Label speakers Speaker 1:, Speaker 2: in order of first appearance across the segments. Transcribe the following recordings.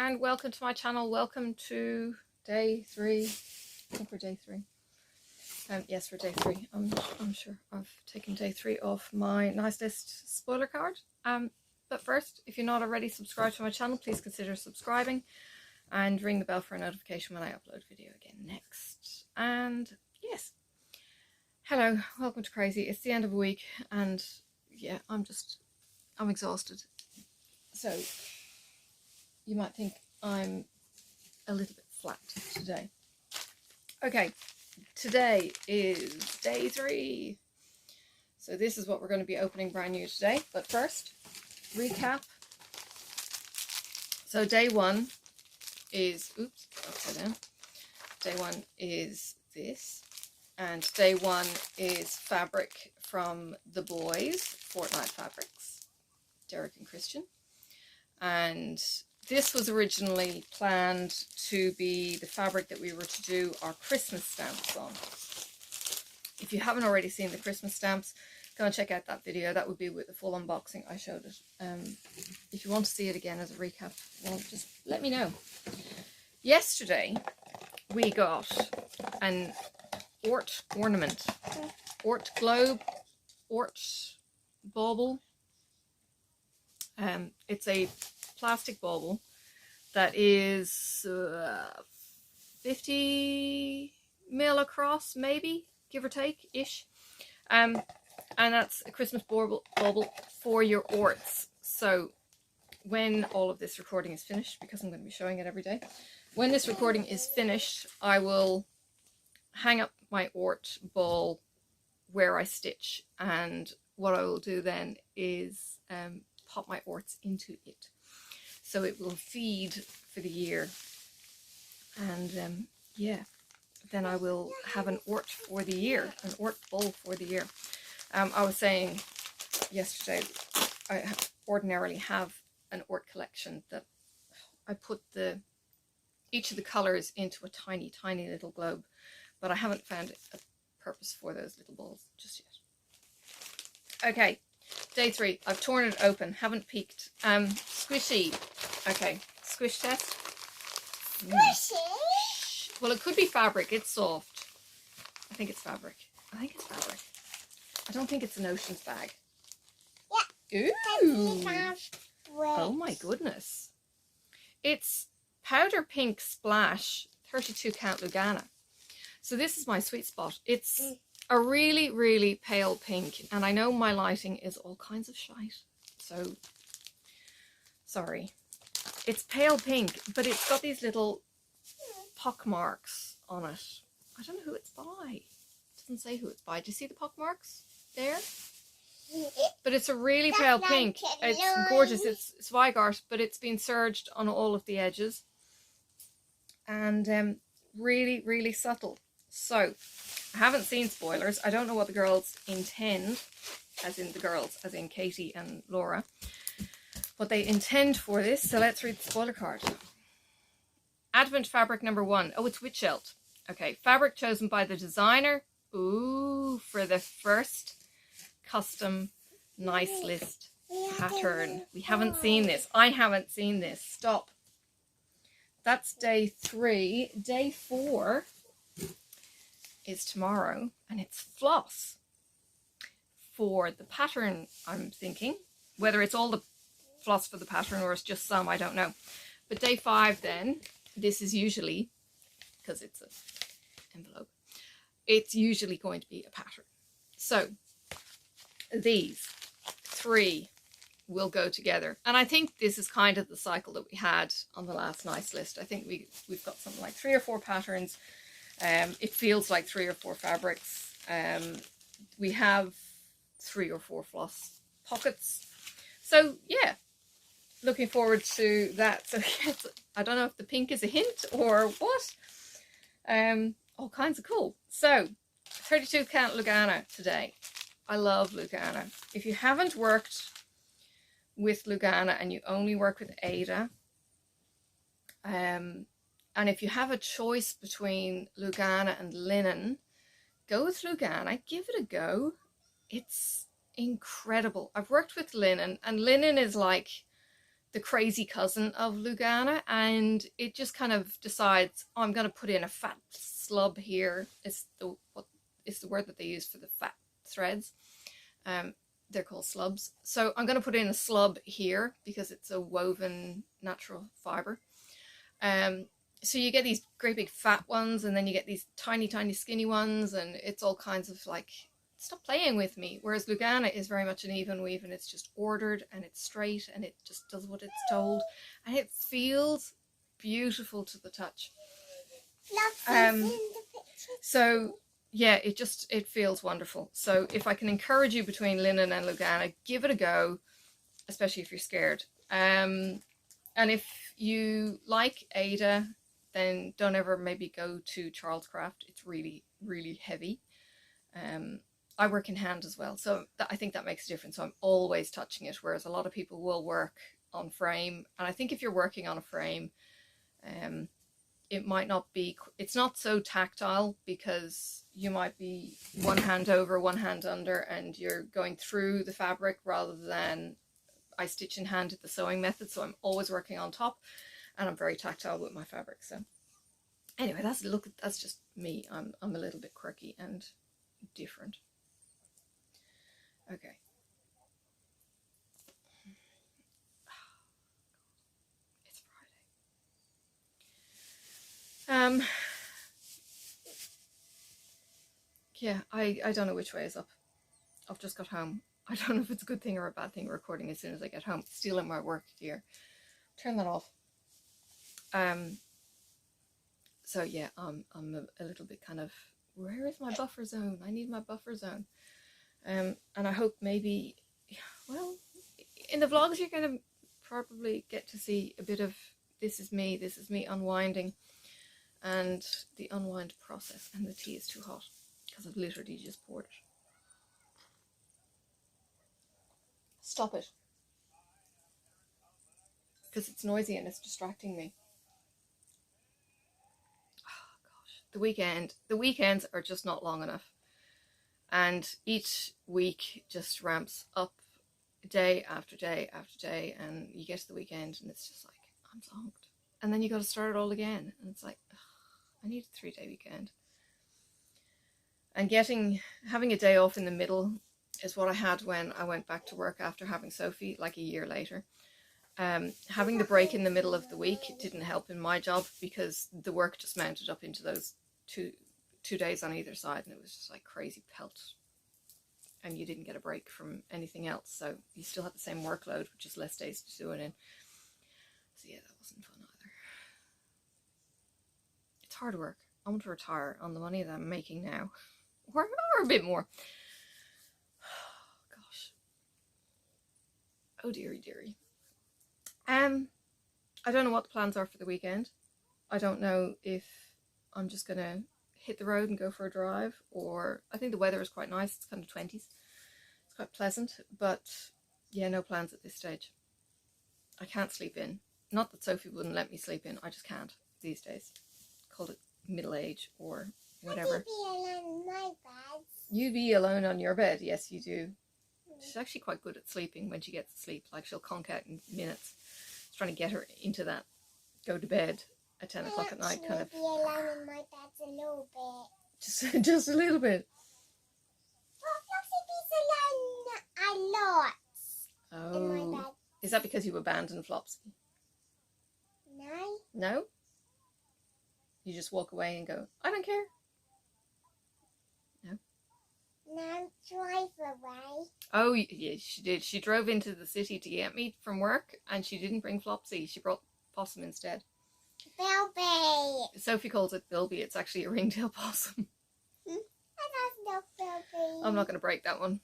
Speaker 1: and welcome to my channel. Welcome to day 3. I think we're day 3. Yes, we're day 3. I'm sure I've taken day 3 off my nice list spoiler card. But first, if you're not already subscribed to my channel, please consider subscribing and ring the bell for a notification when I upload a video again next. And yes, hello, welcome to Crazy. It's the end of a week and yeah, I'm exhausted. So you might think I'm a little bit flat today. Okay, today is day 3. So this is what we're going to be opening brand new today. But first, recap. So day 1 is, oops, upside down. Day 1 is this. And day 1 is fabric from the boys, Fortnite Fabrics, Derek and Christian. And this was originally planned to be the fabric that we were to do our Christmas stamps on. If you haven't already seen the Christmas stamps, go and check out that video. That would be with the full unboxing. I showed it. If you want to see it again as a recap, well, just let me know. Yesterday, we got an Ort ornament. Ort globe, Ort bauble. It's a plastic bauble that is 50 mil across, maybe, give or take, ish. And that's a Christmas bauble for your Orts. So when all of this recording is finished, because I'm going to be showing it every day, when this recording is finished, I will hang up my Ort ball where I stitch, and what I will do then is pop my Orts into it. So it will feed for the year, and yeah, then I will have an Ort for the year, an Ort bowl for the year. I was saying yesterday, I ordinarily have an Ort collection that I put each of the colours into a tiny, tiny little globe, but I haven't found a purpose for those little balls just yet. Okay. Day 3. I've torn it open. Haven't peeked. Squishy. Okay. Squish test.
Speaker 2: Squishy?
Speaker 1: Well, it could be fabric. It's soft. I think it's fabric. I don't think it's an Ocean's bag.
Speaker 2: Yeah.
Speaker 1: Ooh. Oh my goodness. It's powder pink splash 32 count Lugana. So this is my sweet spot. It's a really, really pale pink, and I know my lighting is all kinds of shite, so sorry. It's pale pink, but it's got these little pock marks on it. I don't know who it's by. It doesn't say who it's by. Do you see the pock marks there? But it's a really pale pink. It's gorgeous. It's Zweigart, but it's been serged on all of the edges, and really, really subtle. So I haven't seen spoilers. I don't know what the girls intend, as in the girls, as in Katie and Laura, what they intend for this. So let's read the spoiler card. Advent fabric number 1. Oh, it's Witchelt. Okay, fabric chosen by the designer. Ooh, for the first custom nice list pattern. We haven't seen this. I haven't seen this. Stop. That's day 3. Day 4 is tomorrow, and it's floss for the pattern. I'm thinking whether it's all the floss for the pattern or it's just some, I don't know. But day 5 then, this is usually, because it's an envelope, it's usually going to be a pattern. So these 3 will go together, and I think this is kind of the cycle that we had on the last nice list. I think we've got something like 3 or 4 patterns. It feels like 3 or 4 fabrics. We have 3 or 4 floss pockets. So yeah, looking forward to that. So yes, I don't know if the pink is a hint or what. All kinds of cool. So 32 count Lugana today. I love Lugana. If you haven't worked with Lugana and you only work with Ada, and if you have a choice between Lugana and linen, go with Lugana. Give it a go. It's incredible. I've worked with linen, and linen is like the crazy cousin of Lugana, and it just kind of decides, oh, I'm going to put in a fat slub here. Is the word that they use for the fat threads. They're called slubs. So I'm going to put in a slub here because it's a woven natural fiber. So you get these great big fat ones, and then you get these tiny, tiny skinny ones, and it's all kinds of like, stop playing with me. Whereas Lugana is very much an even weave, and it's just ordered and it's straight and it just does what it's told, and it feels beautiful to the touch. So yeah, it feels wonderful. So if I can encourage you between linen and Lugana, give it a go, especially if you're scared. And if you like Ada, then don't ever maybe go to Charles Craft. It's really, really heavy. I work in hand as well, so I think that makes a difference. So I'm always touching it, whereas a lot of people will work on frame. And I think if you're working on a frame, it might not be, it's not so tactile, because you might be one hand over, one hand under, and you're going through the fabric rather than I stitch in hand at the sewing method. So I'm always working on top, and I'm very tactile with my fabric. So anyway, that's just me. I'm a little bit quirky and different. Okay. It's Friday. Yeah, I don't know which way is up. I've just got home. I don't know if it's a good thing or a bad thing recording as soon as I get home. It's stealing my work here. Turn that off. So yeah, I'm a little bit kind of, where is my buffer zone? I need my buffer zone. And I hope maybe, well, in the vlogs you're going to probably get to see a bit of this is me unwinding, and the unwind process. And the tea is too hot because I've literally just poured it. Stop it, because it's noisy and it's distracting me. Oh gosh, the weekends are just not long enough, and each week just ramps up day after day after day, and you get to the weekend and it's just like, I'm zonked, and then you got to start it all again, and it's like, ugh, I need a 3-day weekend. And having a day off in the middle is what I had when I went back to work after having Sophie, like a year later. Having the break in the middle of the week didn't help in my job, because the work just mounted up into those two days on either side, and it was just like crazy pelt, and you didn't get a break from anything else, so you still had the same workload with just less days to do it in. So yeah, that wasn't fun either. It's hard work. I want to retire on the money that I'm making now, or a bit more. Oh gosh. Oh dearie dearie. I don't know what the plans are for the weekend. I don't know if I'm just gonna hit the road and go for a drive, or I think the weather is quite nice. It's kind of 20s. It's quite pleasant, but yeah, no plans at this stage. I can't sleep in. Not that Sophie wouldn't let me sleep in, I just can't these days. Call it middle age or whatever.
Speaker 2: I'd be alone in my bed.
Speaker 1: You be alone on your bed, yes you do. She's actually quite good at sleeping when she gets to sleep. Like, she'll conk out in minutes. It's trying to get her into that go to bed at 10 o'clock at night kind of.
Speaker 2: Be alone in my bed a little
Speaker 1: Just
Speaker 2: bit.
Speaker 1: just a little bit.
Speaker 2: Flopsy be's alone a lot in my bed.
Speaker 1: Is that because you abandoned Flopsy?
Speaker 2: No.
Speaker 1: No? You just walk away and go, I don't care? No?
Speaker 2: No, drive away.
Speaker 1: Oh, yeah, she did. She drove into the city to get me from work, and she didn't bring Flopsy. She brought Possum instead.
Speaker 2: Bilby.
Speaker 1: Sophie calls it Bilby. It's actually a ringtail possum.
Speaker 2: I love Bilby.
Speaker 1: I'm not going to break that one.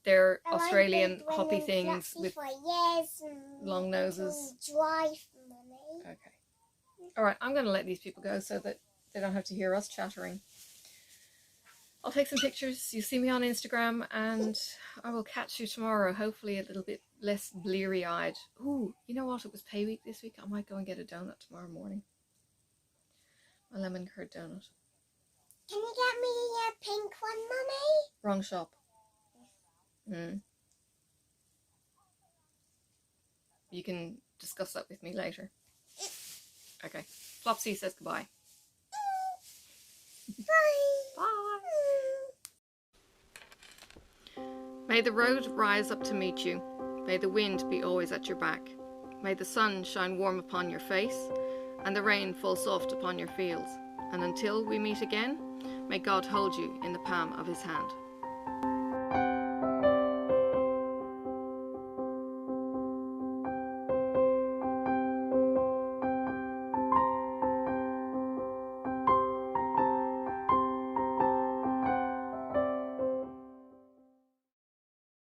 Speaker 1: They're Australian
Speaker 2: I've
Speaker 1: hoppy
Speaker 2: been
Speaker 1: things with
Speaker 2: for years,
Speaker 1: long noses.
Speaker 2: Drive, Mummy.
Speaker 1: Okay. All right, I'm going to let these people go so that they don't have to hear us chattering. I'll take some pictures. You see me on Instagram, and I will catch you tomorrow, hopefully a little bit less bleary-eyed. Ooh, you know what? It was pay week this week. I might go and get a donut tomorrow morning. A lemon curd donut.
Speaker 2: Can you get me a pink one, Mummy?
Speaker 1: Wrong shop. you can discuss that with me later. Okay. Flopsy says goodbye.
Speaker 2: Bye.
Speaker 1: Bye. May the road rise up to meet you. May the wind be always at your back. May the sun shine warm upon your face, and the rain fall soft upon your fields. And until we meet again, may God hold you in the palm of his hand.